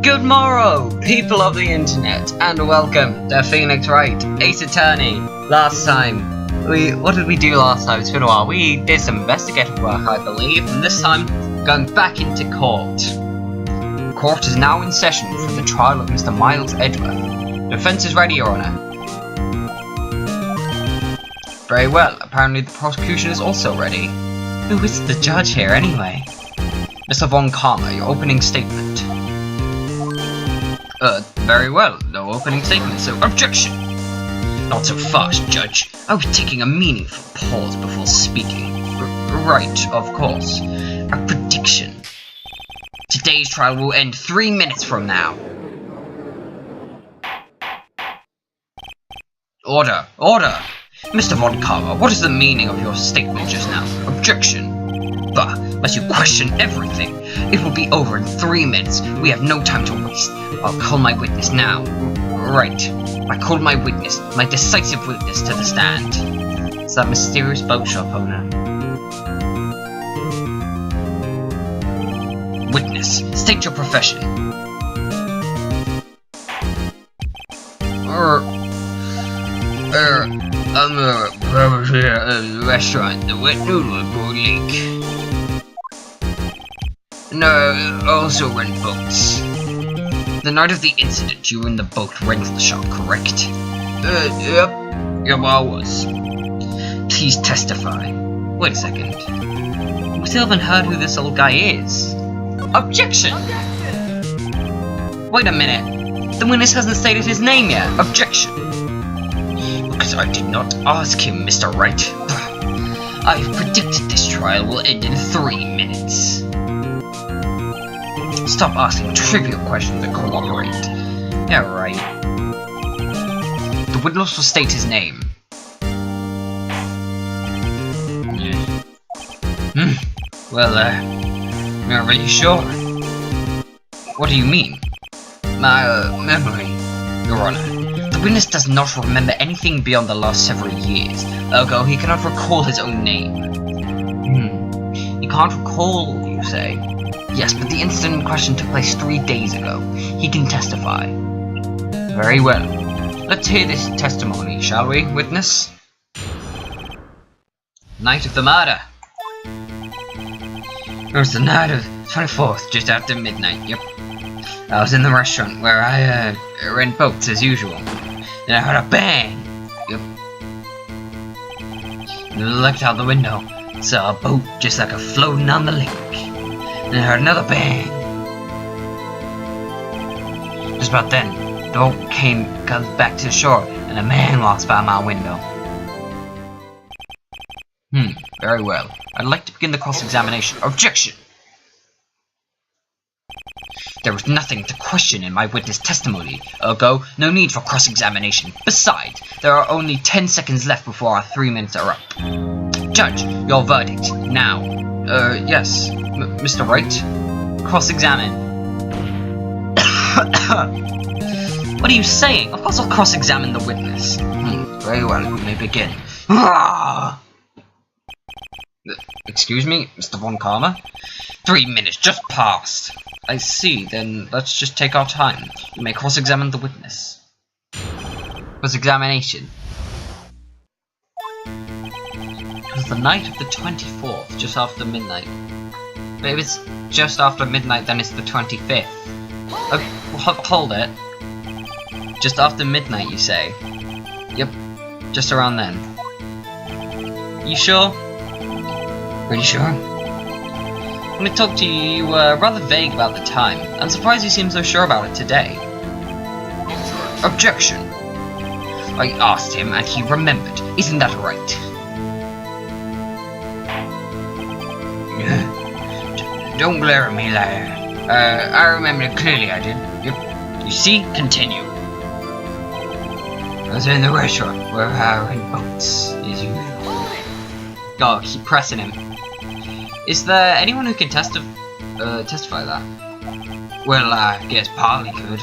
Good morrow, people of the internet, and welcome to Phoenix Wright, Ace Attorney. Last time, what did we do last time? It's been a while. We did some investigative work, I believe, and this time, going back into court. Court is now in session for the trial of Mr. Miles Edgeworth. Defense is ready, Your Honor. Very well. Apparently the prosecution is also ready. Who is the judge here, anyway? Mr. Von Karma, your opening statement. Very well. No opening statement, so objection! Not so fast, Judge. I was taking a meaningful pause before speaking. Right, of course. A prediction. Today's trial will end 3 minutes from now. Order! Order! Mr. Von Karma, what is the meaning of your statement just now? Objection! Bah, must you question everything? It will be over in 3 minutes. We have no time to waste. I'll call my witness now. Right. I call my witness, my decisive witness, to the stand. It's that mysterious boat shop owner. Witness, state your profession. I'm a barber at a restaurant, the Wet Noodle at Broad Lake. And I also rent boats. The night of the incident, you were in the boat rental shop, correct? Yep. Yep, I was. Please testify. Wait a second. We still haven't heard who this old guy is. Objection! Wait a minute. The witness hasn't stated his name yet. Objection! Because I did not ask him, Mr. Wright. I've predicted this trial will end in 3 minutes. Stop asking trivial questions and cooperate. Yeah, right. The witness will state his name. Well, not really sure. What do you mean? My, memory, Your Honor. The witness does not remember anything beyond the last several years. Ergo, he cannot recall his own name. He can't recall, you say? Yes, but the incident in question took place 3 days ago. He can testify. Very well. Let's hear this testimony, shall we, witness? Night of the murder. It was the night of 24th, just after midnight, yep. I was in the restaurant where I, rent boats as usual. Then I heard a bang! Yep. And I looked out the window, saw a boat just like a floating on the lake. And I heard another bang. Just about then, the boat comes back to the shore, and a man walks by my window. Very well. I'd like to begin the cross-examination. Objection! There was nothing to question in my witness testimony. Ergo, no need for cross-examination. Besides, there are only 10 seconds left before our 3 minutes are up. Judge, your verdict, now. Yes. Mr. Wright? Cross-examine. What are you saying? Of course I'll cross-examine the witness. Very well, you may begin. Excuse me, Mr. Von Karma? 3 minutes just passed. I see, then let's just take our time. You may cross-examine the witness. Cross-examination. It was the night of the 24th, just after midnight. But if it's just after midnight, then it's the 25th. Hold it. Just after midnight, you say? Yep, just around then. You sure? Pretty sure? When I talked to you, you were rather vague about the time. I'm surprised you seem so sure about it today. Objection! I asked him and he remembered. Isn't that right? Don't glare at me, liar. I remember it clearly, I did. Yep. You see? Continue. I was in the restaurant where I rent boats, as usual. Oh, keep pressing him. Is there anyone who can testify that? Well, I guess Polly could.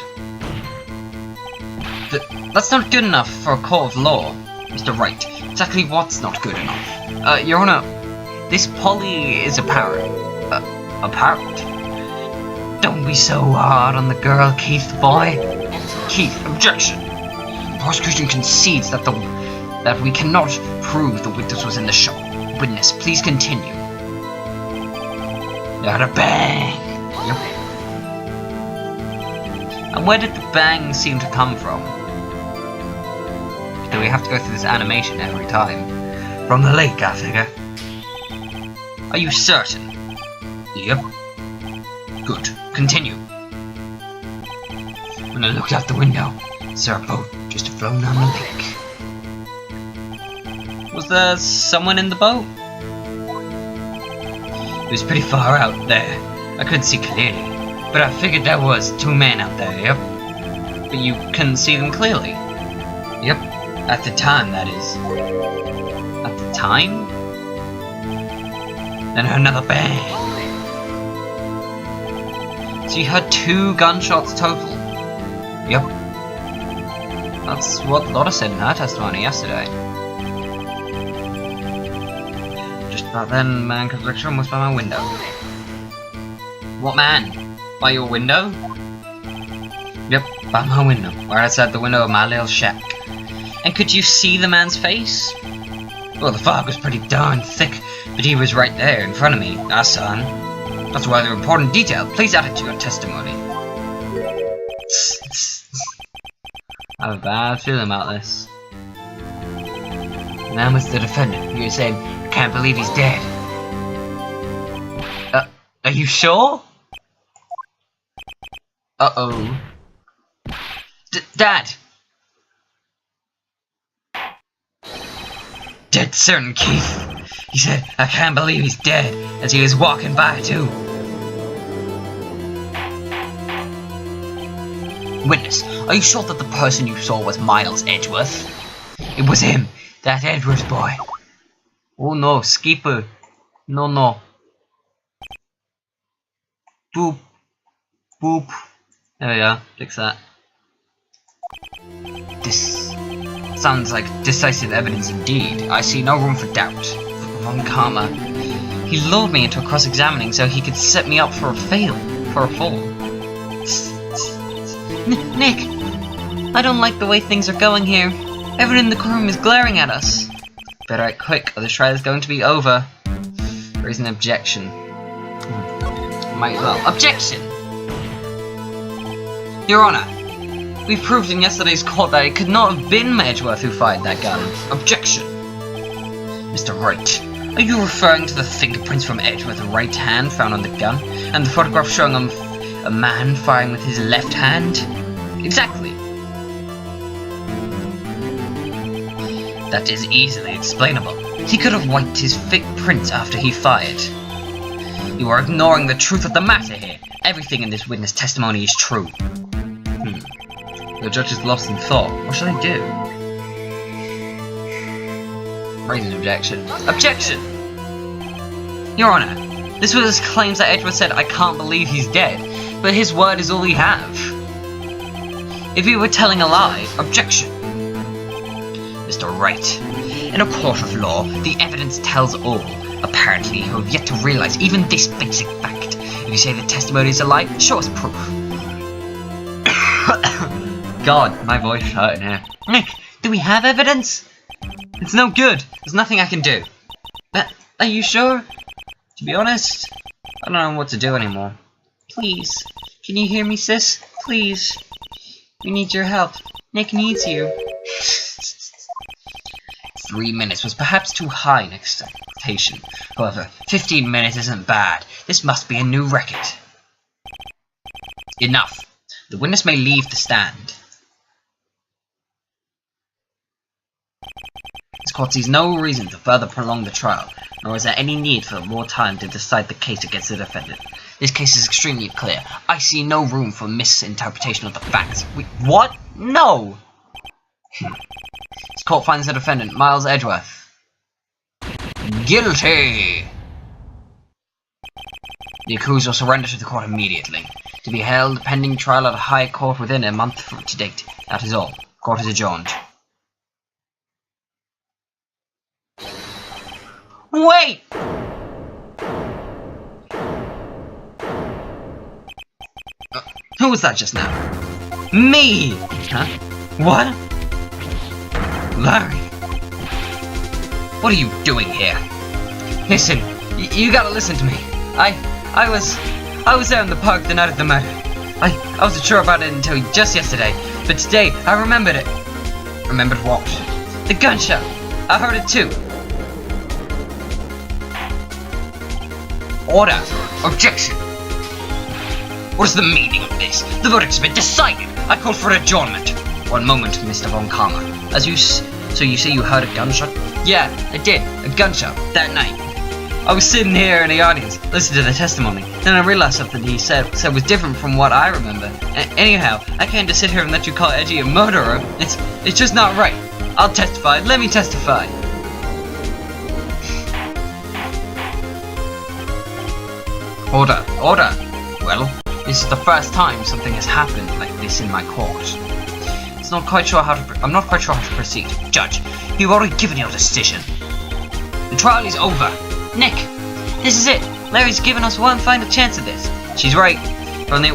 That's not good enough for a court of law, Mr. Wright. Exactly what's not good enough? Your Honor, this Polly is a parrot. A parrot? Don't be so hard on the girl, Keith, boy. Keith, objection. The prosecution concedes that we cannot prove the witness was in the shop. Witness, please continue. Got a bang. Yep. And where did the bang seem to come from? Do we have to go through this animation every time? From the lake, I figure. Are you certain? Yep. Good. Continue. When I looked out the window, I saw a boat just flown down the lake. Was there someone in the boat? It was pretty far out there. I couldn't see clearly, but I figured there was 2 men out there, yep. But you couldn't see them clearly? Yep. At the time, that is. At the time? Then another bang. So you heard 2 gunshots total? Yep. That's what Lotta said in her testimony yesterday. Just about then, man comes lecture almost by my window. What man? By your window? Yep, by my window. Right outside the window of my little shack. And could you see the man's face? Well, the fog was pretty darn thick, but he was right there in front of me. I saw him. That's a rather important detail. Please add it to your testimony. I have a bad feeling about this. The man was the defendant. He was saying, I can't believe he's dead. Are you sure? Uh-oh. Dad! Dead certain, Keith. He said, I can't believe he's dead, as he was walking by, too. Witness, are you sure that the person you saw was Miles Edgeworth? It was him, that Edgeworth boy. Oh no, Skipper. No. Boop. Boop. There we go, fix that. This sounds like decisive evidence indeed. I see no room for doubt. Von Karma. He lured me into a cross-examining so he could set me up for a fall. Nick! I don't like the way things are going here. Everyone in the room is glaring at us. Better act quick, or the trial is going to be over. There is an objection. Might as well. Objection! Your Honor, we proved in yesterday's court that it could not have been Edgeworth who fired that gun. Objection! Mr. Wright, are you referring to the fingerprints from Edgeworth's right hand found on the gun, and the photograph showing a man firing with his left hand? Exactly. That is easily explainable. He could have wiped his fingerprints after he fired. You are ignoring the truth of the matter here. Everything in this witness testimony is true. The judge is lost in thought. What should I do? Raise an objection. Objection! Your Honor, this witness claims that Edgeworth said, I can't believe he's dead, but his word is all we have. If he were telling a lie, objection. Mr. Wright, in a court of law, the evidence tells all. Apparently, you have yet to realize even this basic fact. If you say the testimony is a lie, show us proof. God, my voice is hurting here. Nick, do we have evidence? It's no good. There's nothing I can do. Are you sure? To be honest, I don't know what to do anymore. Please, can you hear me, sis? Please. We need your help. Nick needs you. 3 minutes was perhaps too high an expectation. However, 15 minutes isn't bad. This must be a new record. Enough. The witness may leave the stand. This court sees no reason to further prolong the trial, nor is there any need for more time to decide the case against the defendant. This case is extremely clear. I see no room for misinterpretation of the facts. Wait, what? No! This court finds the defendant, Miles Edgeworth, guilty! The accused will surrender to the court immediately, to be held pending trial at a high court within a month from to date. That is all. Court is adjourned. Wait! Who was that just now? Me! Huh? What? Larry? What are you doing here? Listen, you gotta listen to me. I was there in the park the night of the murder. I wasn't sure about it until just yesterday, but today I remembered it. Remembered what? The gunshot. I heard it too. Order. Objection. What is the meaning of this? The verdict's been decided. I call for adjournment. One moment, Mr. Von Karma. So you say you heard a gunshot? Yeah, I did. A gunshot that night. I was sitting here in the audience, listening to the testimony. Then I realized something he said was different from what I remember. Anyhow, I can't just sit here and let you call Edgy a murderer. It's just not right. I'll testify. Let me testify. Order. Order. Well, this is the first time something has happened like this in my court. I'm not quite sure how to proceed. Judge, you've already given your decision. The trial is over. Nick, this is it. Larry's given us one final chance at this. She's right. If only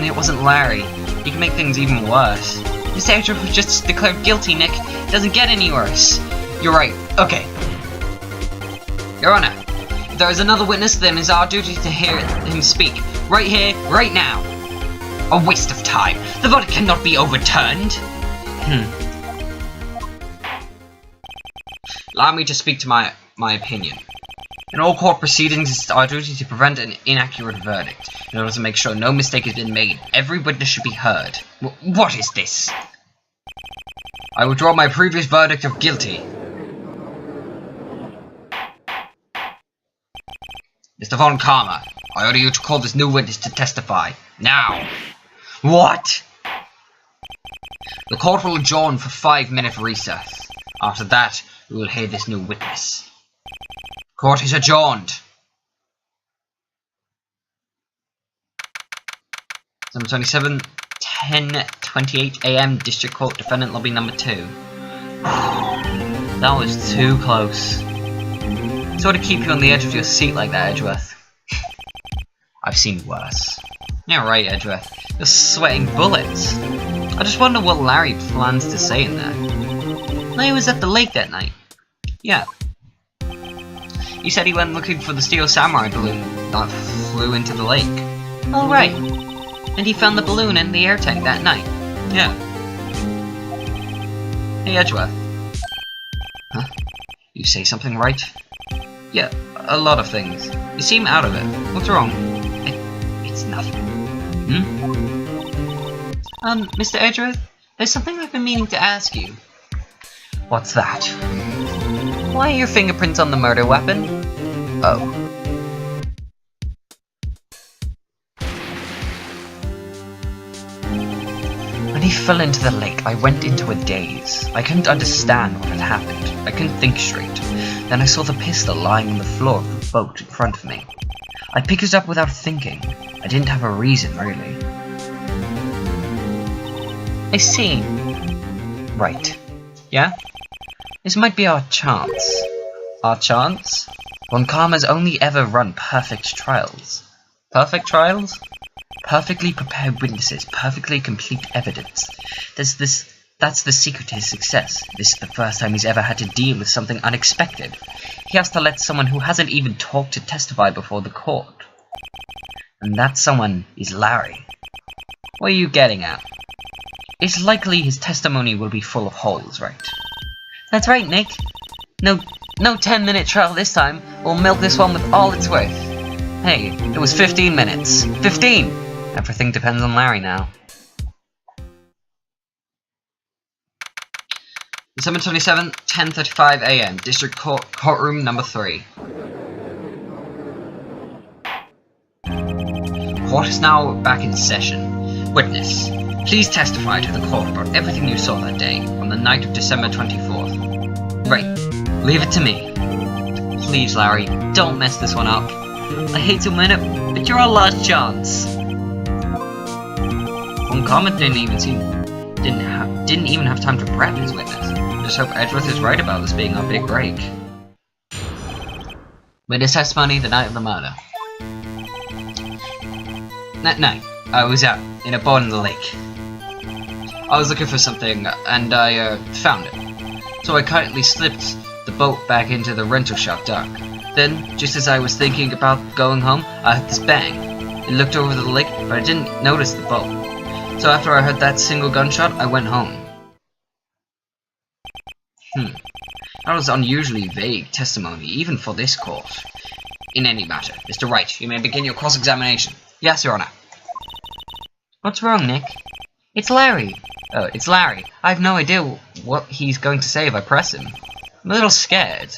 it wasn't Larry. He can make things even worse. This actor was just declared guilty, Nick. It doesn't get any worse. You're right. Okay. Your Honor, if there is another witness, then it's our duty to hear him speak. Right here, right now. A waste of time. The verdict cannot be overturned. Allow me to speak to my opinion. In all court proceedings, it's our duty to prevent an inaccurate verdict. In order to make sure no mistake has been made, every witness should be heard. What is this? I withdraw my previous verdict of guilty. Mr. Von Karma, I order you to call this new witness to testify. Now! What? The court will adjourn for 5-minute recess. After that, we will hear this new witness. Court is adjourned. Number 27, 10:28 AM, District Court, Defendant Lobby number 2. That was too close. Sort of keep you on the edge of your seat like that, Edgeworth. I've seen worse. Yeah, right, Edgeworth. You're sweating bullets. I just wonder what Larry plans to say in there. Larry was at the lake that night. Yeah. He said he went looking for the Steel Samurai balloon that flew into the lake. Oh, right. And he found the balloon in the air tank that night. Yeah. Hey, Edgeworth. Huh? You say something right? Yeah, a lot of things. You seem out of it. What's wrong? It's nothing. Mr. Edgeworth, there's something I've been meaning to ask you. What's that? Why are your fingerprints on the murder weapon? Oh. When he fell into the lake, I went into a daze. I couldn't understand what had happened. I couldn't think straight. Then I saw the pistol lying on the floor of the boat in front of me. I picked it up without thinking. I didn't have a reason, really. I see. Right. Yeah? This might be our chance. Our chance? Von Karma's only ever run perfect trials. Perfect trials? Perfectly prepared witnesses, perfectly complete evidence. That's the secret to his success. This is the first time he's ever had to deal with something unexpected. He has to let someone who hasn't even talked to testify before the court. And that someone is Larry. What are you getting at? It's likely his testimony will be full of holes, right? That's right, Nick. No 10-minute trial this time. We'll milk this one with all it's worth. Hey, it was 15 minutes. 15! Everything depends on Larry now. December 27th, 10:35 AM, District Courtroom number 3. Court is now back in session. Witness, please testify to the court about everything you saw that day, on the night of December 24th. Right, leave it to me. Please, Larry, don't mess this one up. I hate to win it, but you're our last chance. One comment didn't even have time to prep his witness. I just hope Edgeworth is right about this being our big break. Witness testimony the night of the murder. That night, I was out in a boat in the lake. I was looking for something, and I found it. So I quietly slipped the boat back into the rental shop dock. Then, just as I was thinking about going home, I heard this bang. I looked over the lake, but I didn't notice the boat. So after I heard that single gunshot, I went home. That was unusually vague testimony, even for this court. In any matter, Mr. Wright, you may begin your cross-examination. Yes, Your Honor. What's wrong, Nick? It's Larry. Oh, it's Larry. I have no idea what he's going to say if I press him. I'm a little scared.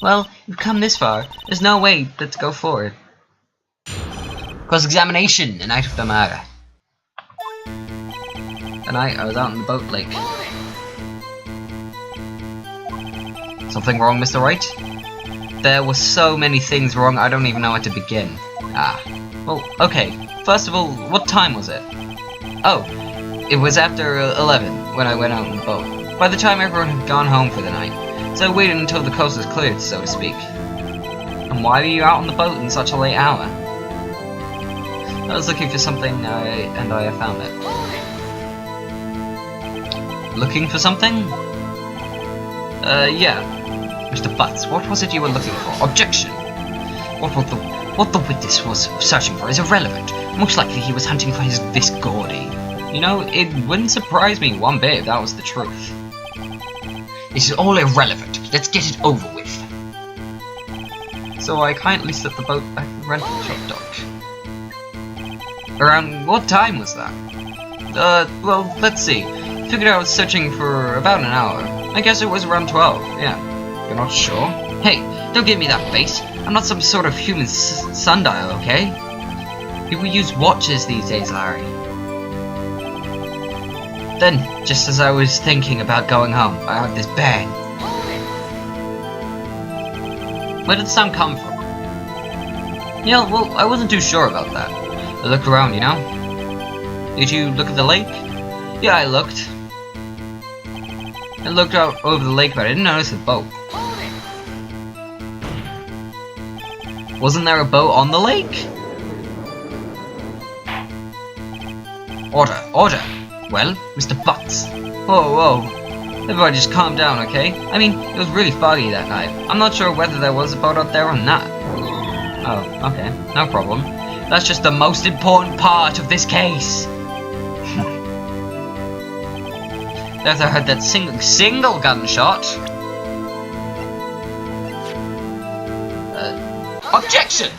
Well, you've come this far. There's no way but to go forward. Cross-examination, the night of the murder. The night I was out in the boat lake. Something wrong, Mr. Wright? There were so many things wrong, I don't even know where to begin. Well, okay. First of all, what time was it? Oh, it was after 11 when I went out in the boat. By the time everyone had gone home for the night, so I waited until the coast was cleared, so to speak. And why were you out on the boat in such a late hour? I was looking for something, and I found it. Looking for something? Yeah. Mr. Butts, what was it you were looking for? Objection! What the witness was searching for is irrelevant. Most likely he was hunting for his Visgordy. You know, it wouldn't surprise me one bit if that was the truth. This is all irrelevant. Let's get it over with. So I kindly slipped the boat back to the rental shop dock. Around what time was that? Well, let's see. Figured I was searching for about an hour. I guess it was around 12, yeah. You're not sure? Hey, don't give me that face. I'm not some sort of human sundial, okay? People use watches these days, Larry. Then, just as I was thinking about going home, I heard this bang. Where did the sound come from? Yeah, well, I wasn't too sure about that. I looked around, you know? Did you look at the lake? Yeah, I looked. I looked out over the lake, but I didn't notice the boat. Wasn't there a boat on the lake? Order, order! Well, Mr. Butts. Whoa. Everybody just calm down, okay? I mean, it was really foggy that night. I'm not sure whether there was a boat out there or not. Oh, okay. No problem. That's just the most important part of this case. After I heard that single gunshot. Objection!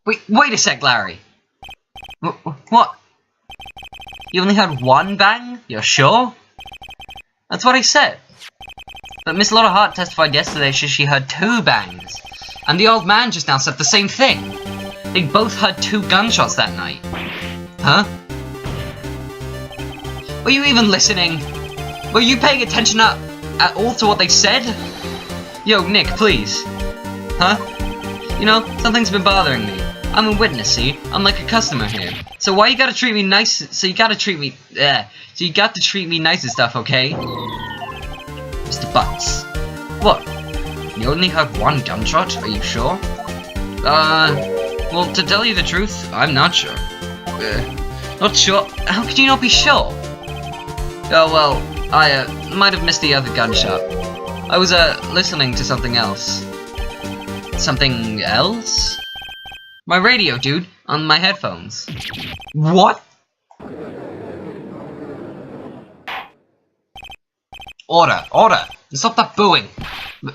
Wait a sec, Larry. What? You only heard one bang? You're sure? That's what he said. But Miss Lotta Hart testified yesterday she heard 2 bangs. And the old man just now said the same thing. They both heard 2 gunshots that night. Huh? Were you even listening? Were you paying attention at all to what they said? Yo, Nick, please. Huh? You know, something's been bothering me. I'm a witness, see? I'm like a customer here. So why you gotta treat me nice? So you got to treat me nice and stuff, okay? Mr. Butts. What? You only heard 1 gunshot? Are you sure? Well, to tell you the truth, I'm not sure. Not sure? How could you not be sure? Oh, well, I, might have missed the other gunshot. I was, listening to something else. Something else? My radio, dude, on my headphones. What? Order, order! Stop that booing!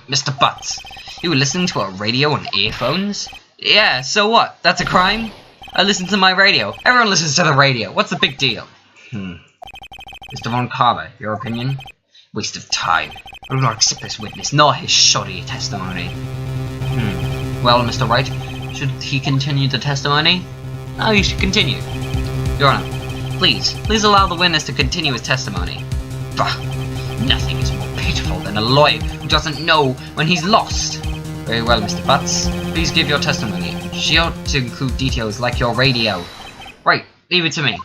Mr. Butts, you were listening to a radio on earphones? Yeah, so what? That's a crime? I listen to my radio. Everyone listens to the radio. What's the big deal? Mr. Von Carver, your opinion? Waste of time. I do not accept this witness, nor his shoddy testimony. Well, Mr. Wright, should he continue the testimony? Oh, you should continue. Your Honor, please allow the witness to continue his testimony. Bah, nothing is more pitiful than a lawyer who doesn't know when he's lost. Very well, Mr. Butts, please give your testimony. She ought to include details like your radio. Right, leave it to me.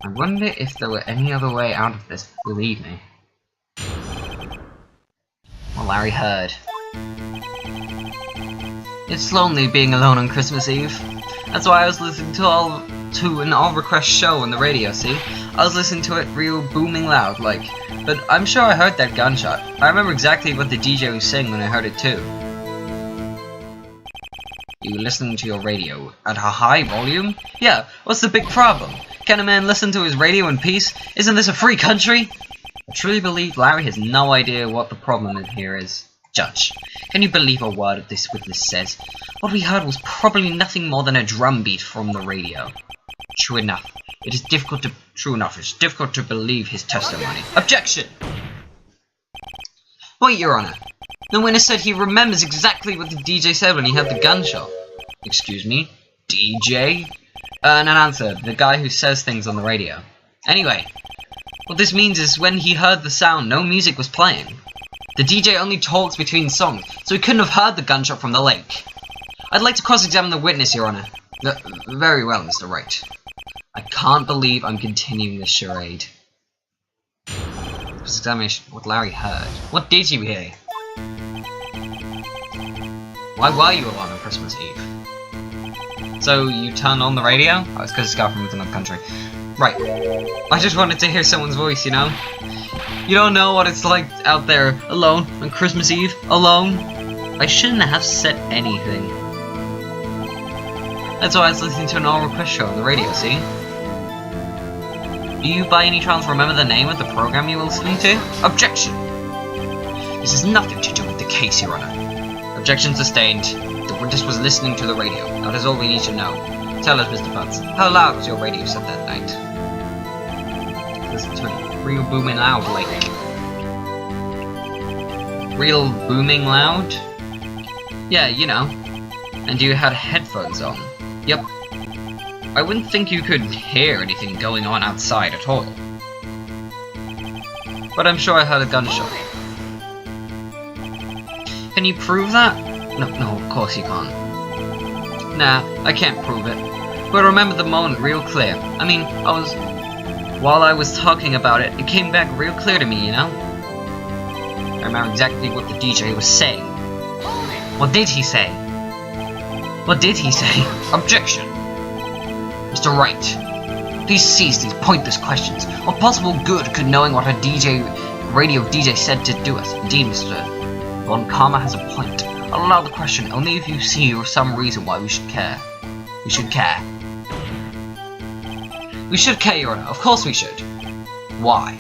I wonder if there were any other way out of this, believe me. Well, Larry heard. It's lonely being alone on Christmas Eve. That's why I was listening to an all-request show on the radio, see? I was listening to it real booming loud, like. But I'm sure I heard that gunshot. I remember exactly what the DJ was saying when I heard it too. You were listening to your radio at a high volume? Yeah, what's the big problem? Can a man listen to his radio in peace? Isn't this a free country? I truly believe Larry has no idea what the problem here is. Judge, can you believe a word of this witness says? What we heard was probably nothing more than a drum beat from the radio. True enough. It's difficult to believe his testimony. Objection! Wait, Your Honor. The witness said he remembers exactly what the DJ said when he heard the gunshot. Excuse me? DJ? An announcer, the guy who says things on the radio. Anyway, what this means is when he heard the sound, no music was playing. The DJ only talks between songs, so he couldn't have heard the gunshot from the lake. I'd like to cross-examine the witness, Your Honor. Very well, Mr. Wright. I can't believe I'm continuing this charade. Cross-examination, what Larry heard. What did you hear? Why were you alone on Christmas Eve? So, you turned on the radio? Oh, it's because it's got from within the country. Right. I just wanted to hear someone's voice, you know? You don't know what it's like out there, alone, on Christmas Eve, alone. I shouldn't have said anything. That's why I was listening to an all-request show on the radio, see? Do you by any chance remember the name of the program you were listening to? Objection! This has nothing to do with the case, Your Honor. Objection sustained. The witness was listening to the radio. That is all we need to know. Tell us, Mr. Butts, how loud was your radio set that night? Listen to it. Real booming loud, like. Real booming loud? Yeah, you know. And you had headphones on. Yep. I wouldn't think you could hear anything going on outside at all. But I'm sure I heard a gunshot. Can you prove that? No, of course you can't. Nah, I can't prove it. But I remember the moment real clear. I mean, while I was talking about it, it came back real clear to me, you know? I remember exactly what the DJ was saying. What did he say? What did he say? Objection! Mr. Wright, please cease these pointless questions. What possible good could knowing what a radio DJ said to do us? Indeed, Mr. Von Karma has a point. I'll allow the question only if you see some reason why we should care. We should care. We should care, Your Honor. Of course we should. Why?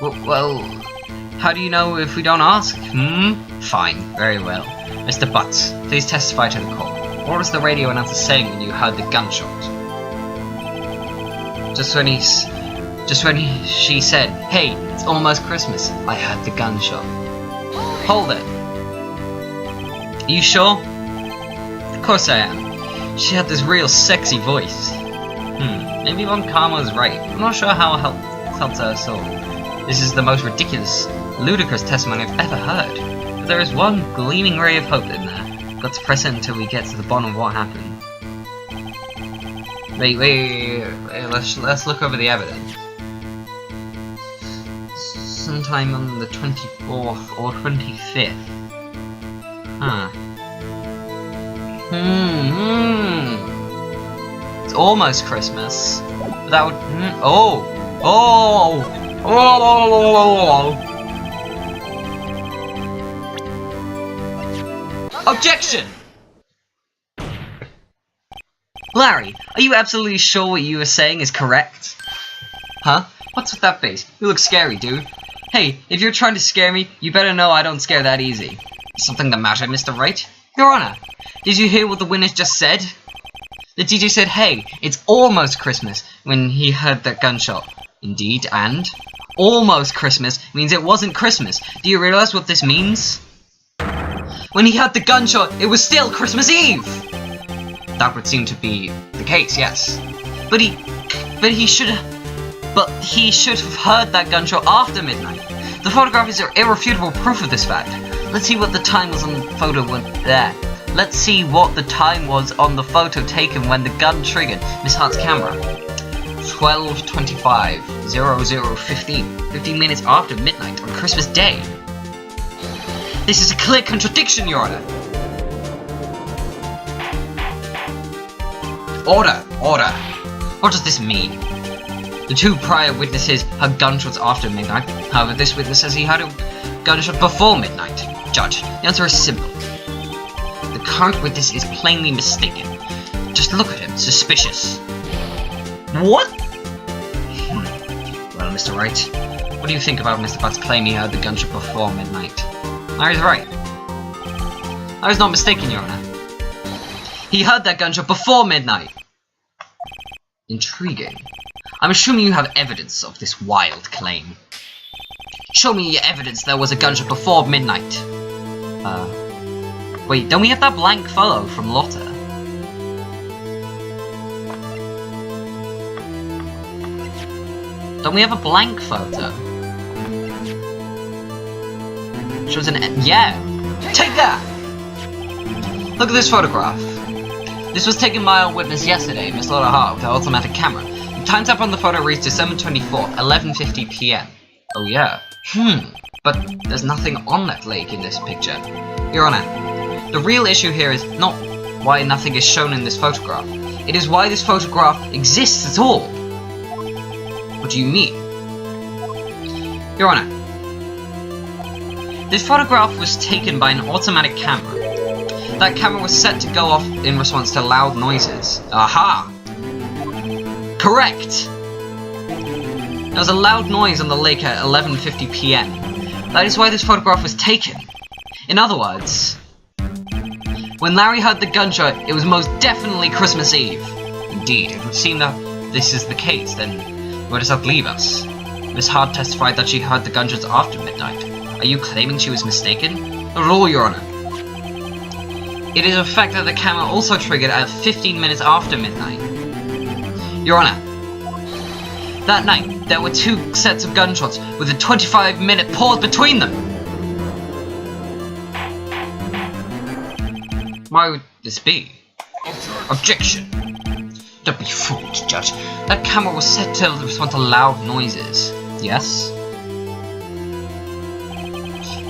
Well, how do you know if we don't ask? Fine. Very well. Mr. Butts, please testify to the court. What was the radio announcer saying when you heard the gunshot? Just when she said, "Hey, it's almost Christmas," I heard the gunshot. Hold it. Are you sure? Of course I am. She had this real sexy voice. Maybe Von Karma was right. I'm not sure how it helped her soul. This is the most ridiculous, ludicrous testimony I've ever heard. But there is one gleaming ray of hope in there. Got to press it until we get to the bottom of what happened. Wait. Let's look over the evidence. Sometime on the 24th or 25th. It's almost Christmas. That would. Objection! Larry, are you absolutely sure what you were saying is correct? Huh? What's with that face? You look scary, dude. Hey, if you're trying to scare me, you better know I don't scare that easy. Something the matter, Mr. Wright? Your Honor, did you hear what the witness just said? The DJ said, "Hey, it's almost Christmas," when he heard that gunshot. Indeed, and almost Christmas means it wasn't Christmas. Do you realize what this means? When he heard the gunshot, it was still Christmas Eve! That would seem to be the case, yes. But he should have heard that gunshot after midnight. The photograph is irrefutable proof of this fact. Let's see what the time was on the photo Let's see what the time was on the photo taken when the gun triggered Miss Hart's camera. 12:25, 00:15. 15 minutes after midnight on Christmas Day. This is a clear contradiction, Your Honor. Order! Order! What does this mean? The two prior witnesses had gunshots after midnight. However, this witness says he had a gunshot before midnight. Judge, the answer is simple. The current witness is plainly mistaken. Just look at him. Suspicious. What? Well, Mr. Wright, what do you think about Mr. Butt's claim he heard the gunshot before midnight? Larry's right. I was not mistaken, Your Honor. He heard that gunshot before midnight. Intriguing. I'm assuming you have evidence of this wild claim. Show me your evidence there was a gunshot before midnight. Wait, don't we have that blank photo from Lotta? Don't we have a blank photo? Shows an... yeah! Take that! Look at this photograph. This was taken by our witness yesterday, Miss Lotta Hart, with her automatic camera. The time tap on the photo reads December 24th, 11:50 PM. Oh yeah. But there's nothing on that lake in this picture. Your Honor, the real issue here is not why nothing is shown in this photograph. It is why this photograph exists at all. What do you mean? Your Honor, this photograph was taken by an automatic camera. That camera was set to go off in response to loud noises. Aha! Correct! There was a loud noise on the lake at 11:50 PM. That is why this photograph was taken. In other words, when Larry heard the gunshot, it was most definitely Christmas Eve. Indeed, it would seem that this is the case, then where does that leave us? Miss Hart testified that she heard the gunshots after midnight. Are you claiming she was mistaken? Not at all, Your Honor. It is a fact that the camera also triggered at 15 minutes after midnight. Your Honor, that night, there were two sets of gunshots with a 25-minute pause between them. Why would this be? Objection. Don't be fooled, Judge. That camera was set to respond to loud noises. Yes?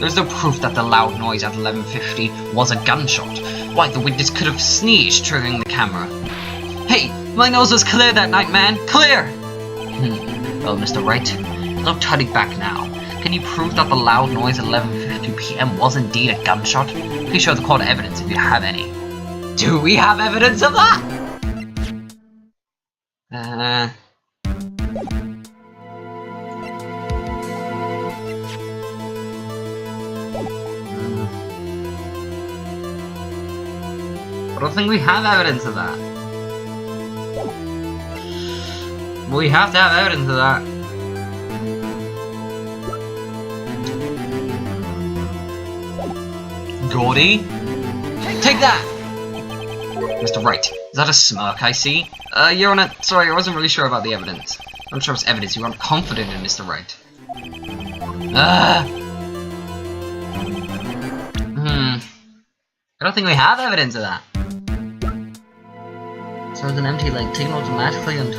There's no proof that the loud noise at 11:50 was a gunshot. Why, the witness could have sneezed, triggering the camera. Hey, my nose was clear that night, man. Clear! Well, Mr. Wright, no turning back now. Can you prove that the loud noise at 11:50 PM was indeed a gunshot? Please show the court evidence if you have any. Do we have evidence of that? I don't think we have evidence of that. We have to have evidence of that. Gordy? Take that! Mr. Wright, is that a smirk I see? Your Honor, sorry, I wasn't really sure about the evidence. I'm sure it's evidence you aren't confident in, Mr. Wright. I don't think we have evidence of that. So it's an empty lake taken automatically and...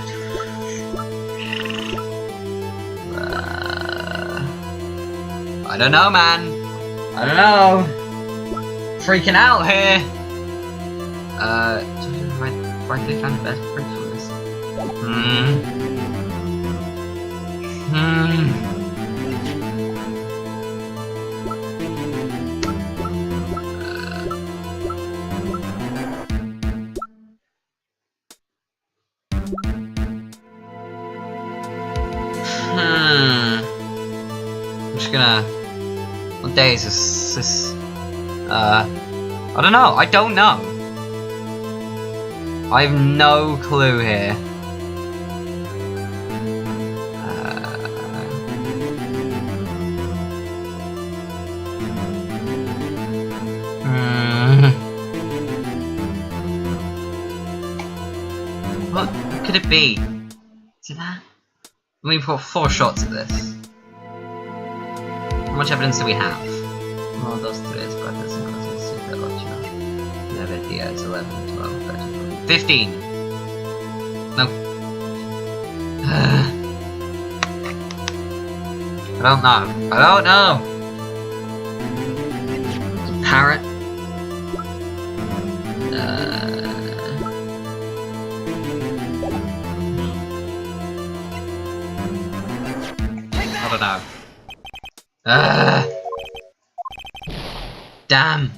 I don't know, man. I don't know. Freaking out here. Rightly found the best proof for this. I'm just gonna... What day is this? I don't know. I don't know. I have no clue here. What could it be? Is it that? We put 4 shots at this. How much evidence do we have? Well, those 3 is better than 11, 12, 13, 15! No. I don't know. I don't know! Parrot. now. Ugh. Damn.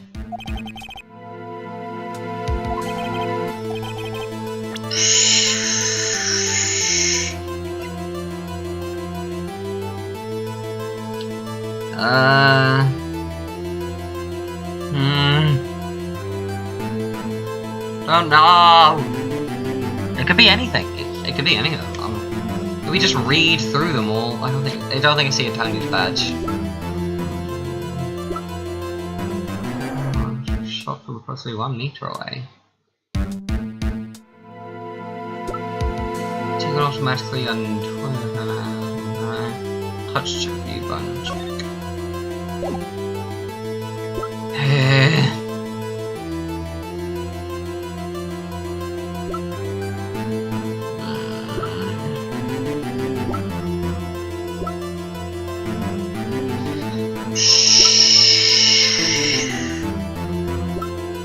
Oh no! It could be anything. It could be anything. If we just read through them all, I don't think I see a tiny badge. Shot from approximately 1 meter away. Take it automatically and touch check view button.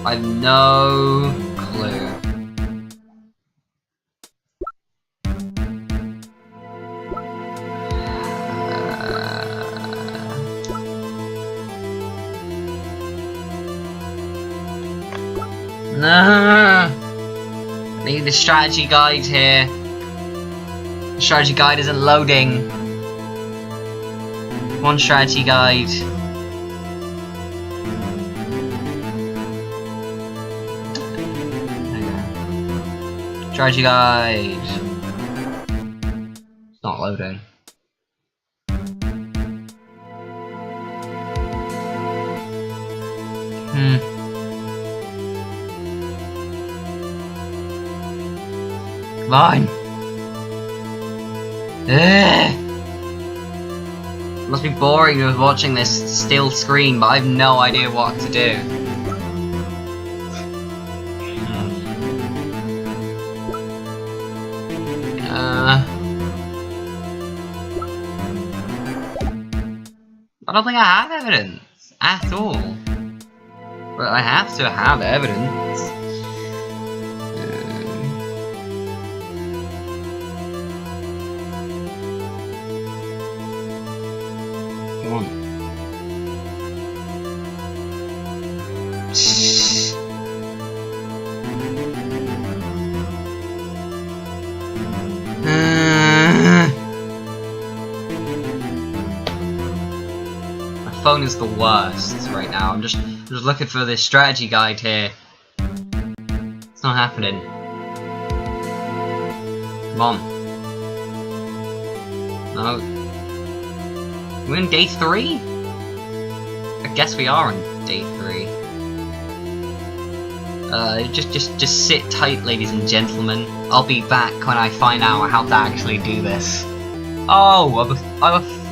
I have no clue. No. Need the strategy guide here. The strategy guide isn't loading. One strategy guide. Strategy guide. It's not loading. Fine. It must be boring with watching this still screen, but I have no idea what to do. I don't think I have evidence at all. But I have to have evidence. Come on. Phone is the worst right now. I'm just looking for this strategy guide here. It's not happening. Come on. No. We're in day 3? I guess we are on day 3. Just sit tight, ladies and gentlemen. I'll be back when I find out how to actually do this. Oh,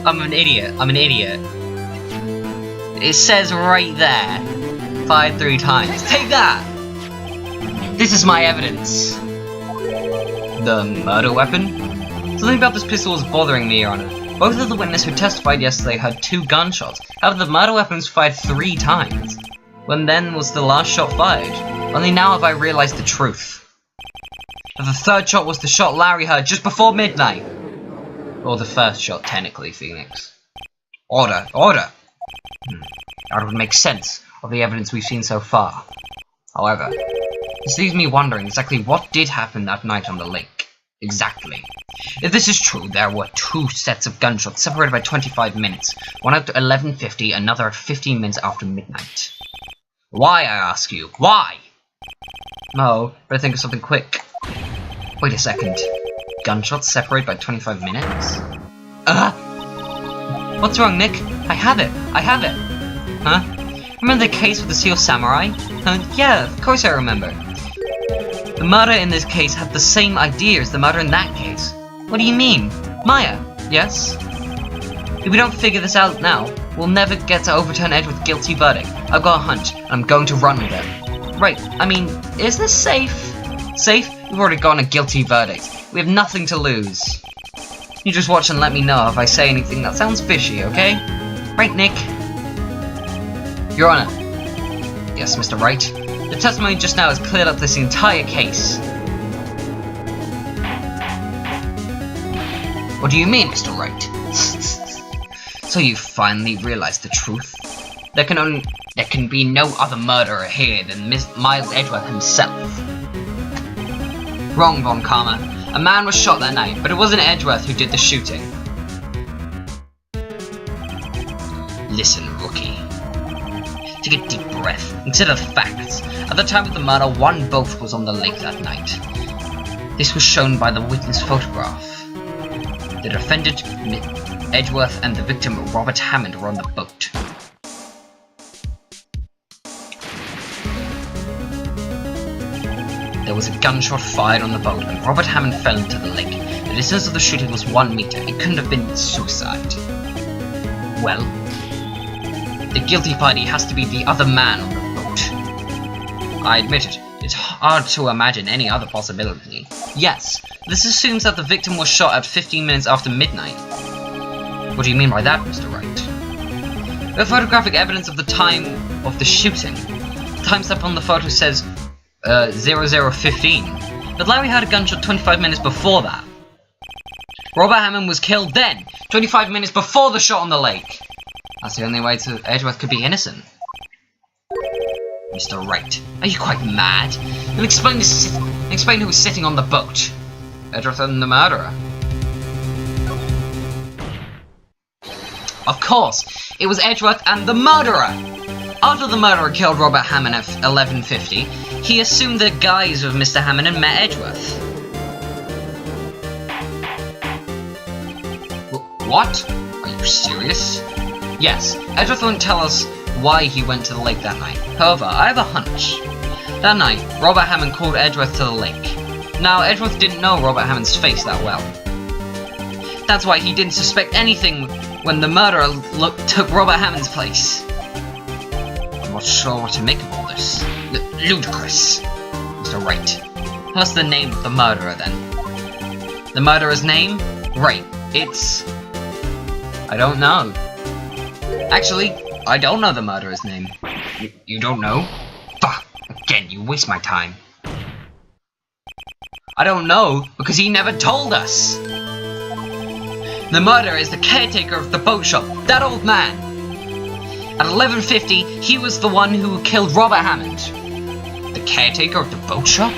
I'm an idiot. I'm an idiot. It says right there, fired 3 times. Take that! This is my evidence. The murder weapon? Something about this pistol is bothering me, Your Honor. Both of the witnesses who testified yesterday heard 2 gunshots. Out of the murder weapon was fired 3 times. When then was the last shot fired? Only now have I realized the truth. That the 3rd shot was the shot Larry heard just before midnight. Or the 1st shot, technically, Phoenix. Order, order! That would make sense of the evidence we've seen so far. However, this leaves me wondering exactly what did happen that night on the lake. Exactly. If this is true, there were 2 sets of gunshots separated by 25 minutes. One at 11:50, another at 15 minutes after midnight. Why, I ask you? Why? No, better think of something quick. Wait a second. Gunshots separated by 25 minutes? What's wrong, Nick? I have it! I have it! Huh? Remember the case with the Seal Samurai? Yeah, of course I remember. The murder in this case had the same idea as the murder in that case. What do you mean? Maya, yes? If we don't figure this out now, we'll never get to overturn Ed with guilty verdict. I've got a hunch, and I'm going to run with it. Right, I mean, is this safe? Safe? We've already gotten a guilty verdict. We have nothing to lose. You just watch and let me know if I say anything that sounds fishy, okay? Right, Nick? Your Honor. Yes, Mr. Wright. The testimony just now has cleared up this entire case. What do you mean, Mr. Wright? So you finally realized the truth? There can be no other murderer here than Miles Edgeworth himself. Wrong, Von Karma. A man was shot that night, but it wasn't Edgeworth who did the shooting. Listen, rookie. Take a deep breath. Consider the facts. At the time of the murder, one boat was on the lake that night. This was shown by the witness photograph. The defendant, Edgeworth, and the victim, Robert Hammond, were on the boat. There was a gunshot fired on the boat, and Robert Hammond fell into the lake. The distance of the shooting was 1 meter. It couldn't have been suicide. Well, the guilty party has to be the other man on the boat. I admit it. It's hard to imagine any other possibility. Yes, this assumes that the victim was shot at 15 minutes after midnight. What do you mean by that, Mr. Wright? The photographic evidence of the time of the shooting. The timestamp on the photo says 00:15, but Larry had a gunshot 25 minutes before that. Robert Hammond was killed then, 25 minutes before the shot on the lake. That's the only way Edgeworth could be innocent. Mr. Wright, are you quite mad? You'll explain who was sitting on the boat. Edgeworth and the murderer. Of course, it was Edgeworth and the murderer! After the murderer killed Robert Hammond at 11:50, he assumed the guise of Mr. Hammond and met Edgeworth. What? Are you serious? Yes, Edgeworth won't tell us why he went to the lake that night. However, I have a hunch. That night, Robert Hammond called Edgeworth to the lake. Now, Edgeworth didn't know Robert Hammond's face that well. That's why he didn't suspect anything when the murderer took Robert Hammond's place. I'm not sure what to make of all this. Ludicrous. Mr. Wright. Tell us the name of the murderer, then. The murderer's name? Right. It's... I don't know. Actually, I don't know the murderer's name. You don't know? Fuck! Again, you waste my time. I don't know, because he never told us! The murderer is the caretaker of the boat shop, that old man! At 11:50, he was the one who killed Robert Hammond. The caretaker of the boat shop?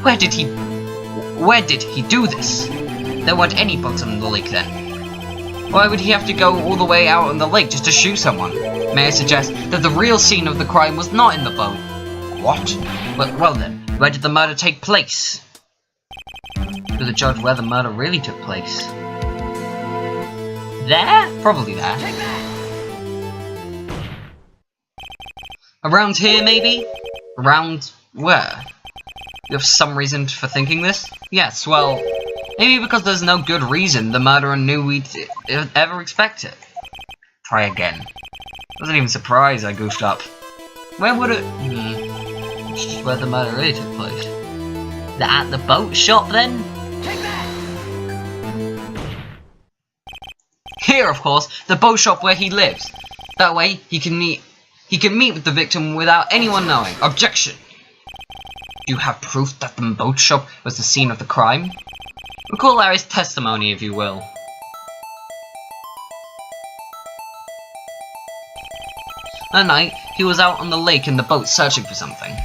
Where did he do this? There weren't any boats on the lake then. Why would he have to go all the way out on the lake just to shoot someone? May I suggest that the real scene of the crime was not in the boat? What? Well then, where did the murder take place? To the judge where the murder really took place. There? Probably there. Around here, maybe? Around where? You have some reason for thinking this? Yes, well, maybe because there's no good reason the murderer knew we'd ever expect it. Try again. Wasn't even surprised I goofed up. Where would it... It's just where the murder really took place. At the boat shop, then? Here, of course, the boat shop where he lives. That way, he can meet with the victim without anyone knowing. Objection! Do you have proof that the boat shop was the scene of the crime? Recall Larry's testimony, if you will. That night, he was out on the lake in the boat searching for something.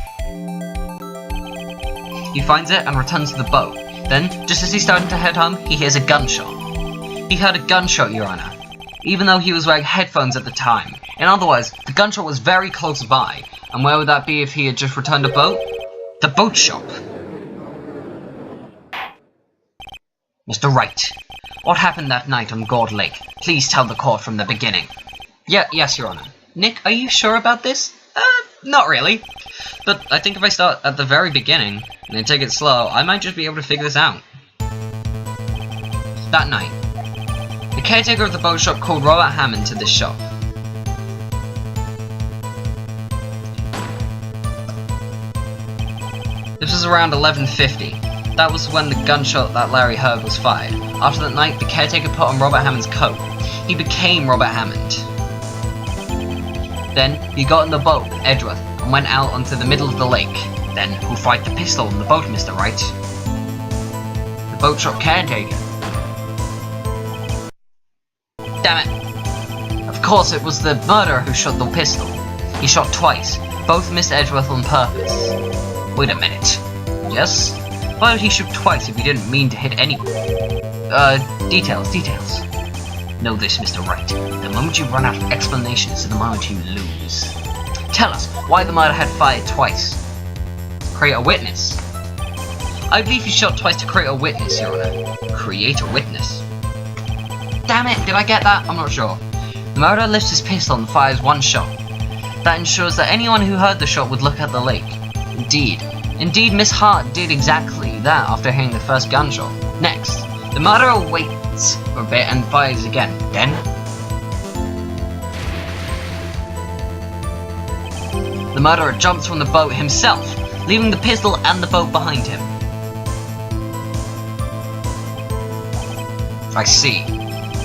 He finds it and returns to the boat. Then, just as he's starting to head home, he hears a gunshot. He heard a gunshot, Your Honor, even though he was wearing headphones at the time. In other words, the gunshot was very close by. And where would that be if he had just returned a boat? The boat shop. Mr. Wright, what happened that night on Gourd Lake? Please tell the court from the beginning. Yes, Your Honor. Nick, are you sure about this? Not really. But I think if I start at the very beginning, and then take it slow, I might just be able to figure this out. That night, the caretaker of the boat shop called Robert Hammond to this shop. This was around 11:50. That was when the gunshot that Larry heard was fired. After that night, the caretaker put on Robert Hammond's coat. He became Robert Hammond. Then, he got in the boat, Edgeworth, and went out onto the middle of the lake. Then, who fired the pistol on the boat, Mr. Wright? The boat shop caretaker. Damn it. Of course, it was the murderer who shot the pistol. He shot twice. Both missed Edgeworth on purpose. Wait a minute. Yes? Why did he shoot twice if he didn't mean to hit anyone? Details. Know this, Mr. Wright. The moment you run out of explanations is the moment you lose. Tell us why the murderer had fired twice. Create a witness. I believe he shot twice to create a witness, Your Honor. Create a witness? Damn it, did I get that? I'm not sure. The murderer lifts his pistol and fires one shot. That ensures that anyone who heard the shot would look at the lake. Indeed, Miss Hart did exactly that after hearing the first gunshot. Next, the murderer waits for a bit and fires again. Then, the murderer jumps from the boat himself, leaving the pistol and the boat behind him. I see.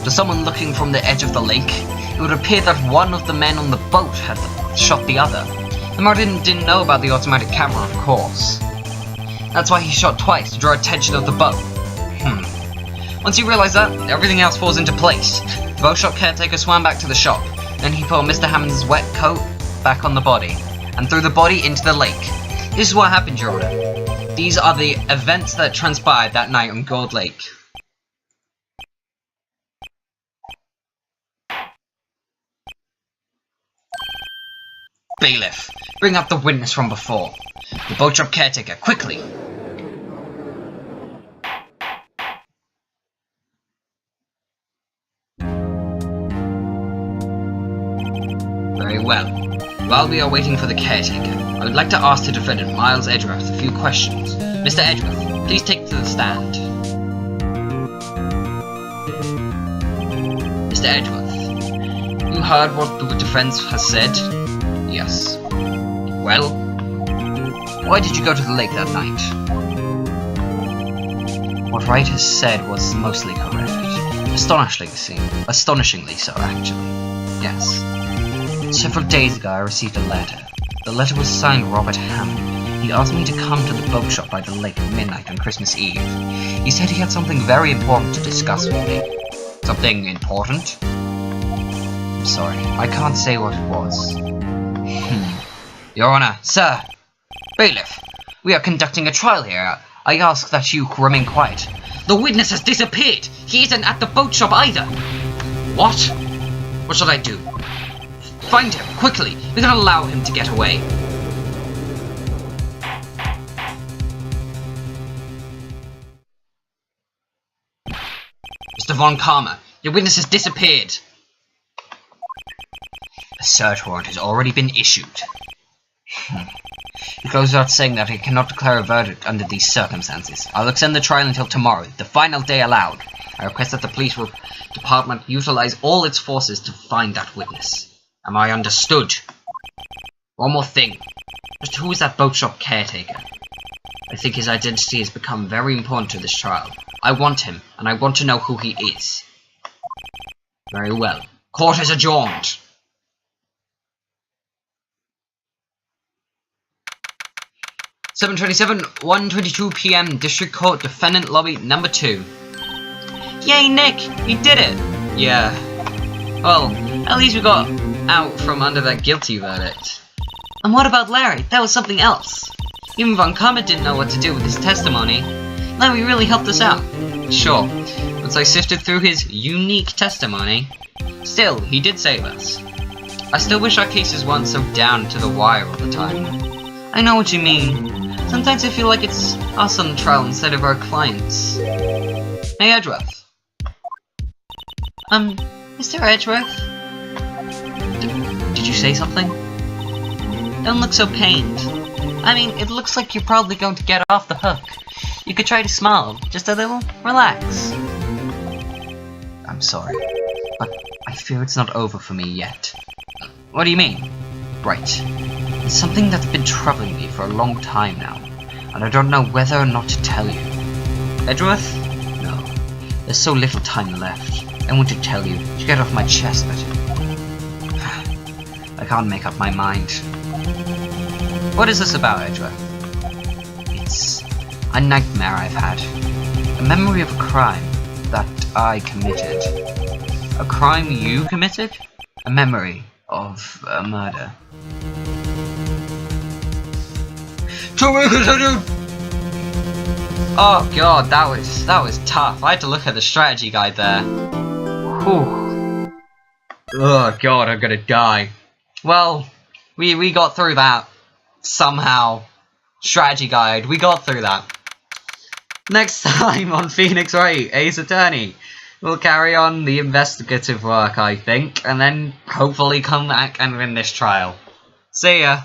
To someone looking from the edge of the lake, it would appear that one of the men on the boat had shot the other. The murderer didn't know about the automatic camera, of course. That's why he shot twice, to draw attention of the boat. Once you realize that, everything else falls into place. The boat shop caretaker swam back to the shop. Then he put Mr. Hammond's wet coat back on the body, and threw the body into the lake. This is what happened, Your Honor. These are the events that transpired that night on Gold Lake. Bailiff, bring up the witness from before. The boat shop caretaker, quickly! Very well. While we are waiting for the caretaker, I would like to ask the defendant, Miles Edgeworth, a few questions. Mr. Edgeworth, please take to the stand. Mr. Edgeworth, you heard what the defense has said? Yes. Well, why did you go to the lake that night? What Wright has said was mostly correct. Astonishingly so, actually. Yes. Several days ago I received a letter. The letter was signed Robert Hammond. He asked me to come to the boat shop by the lake at midnight on Christmas Eve. He said he had something very important to discuss with me. Something important? I'm sorry, I can't say what it was. Your Honor, sir! Bailiff, we are conducting a trial here. I ask that you remain quiet. The witness has disappeared! He isn't at the boat shop either! What? What should I do? Find him, quickly! We cannot allow him to get away. Mr. Von Karma, your witness has disappeared! A search warrant has already been issued. He goes without saying that he cannot declare a verdict under these circumstances. I'll extend the trial until tomorrow, the final day allowed. I request that the police department utilize all its forces to find that witness. Am I understood? One more thing. Just who is that boat shop caretaker? I think his identity has become very important to this trial. I want him, and I want to know who he is. Very well. Court is adjourned. (7:27, 1:22 p.m. District Court, Defendant Lobby Number 2. Yay, Nick! We did it! Yeah. Well, at least we got out from under that guilty verdict. And what about Larry? That was something else. Even Von Karma didn't know what to do with his testimony. Larry really helped us out. Sure, once I sifted through his unique testimony. Still, he did save us. I still wish our cases weren't so down to the wire all the time. I know what you mean. Sometimes I feel like it's us on trial instead of our clients. Hey, Edgeworth. Mr. Edgeworth? Did you say something? Don't look so pained. I mean, it looks like you're probably going to get off the hook. You could try to smile, just a little. Relax. I'm sorry, but I fear it's not over for me yet. What do you mean? Right. It's something that's been troubling me for a long time now, and I don't know whether or not to tell you. Edgeworth? No. There's so little time left. I want to tell you, to get off my chest, but I can't make up my mind. What is this about, Edgeworth? It's a nightmare I've had. A memory of a crime that I committed. A crime you committed? a memory of a murder. Oh god, that was tough. I had to look at the strategy guide there. Whew. Oh god, I'm gonna die. Well, we got through that somehow. Strategy guide, we got through that. Next time on Phoenix Wright, Ace Attorney, we'll carry on the investigative work, I think, and then hopefully come back and win this trial. See ya!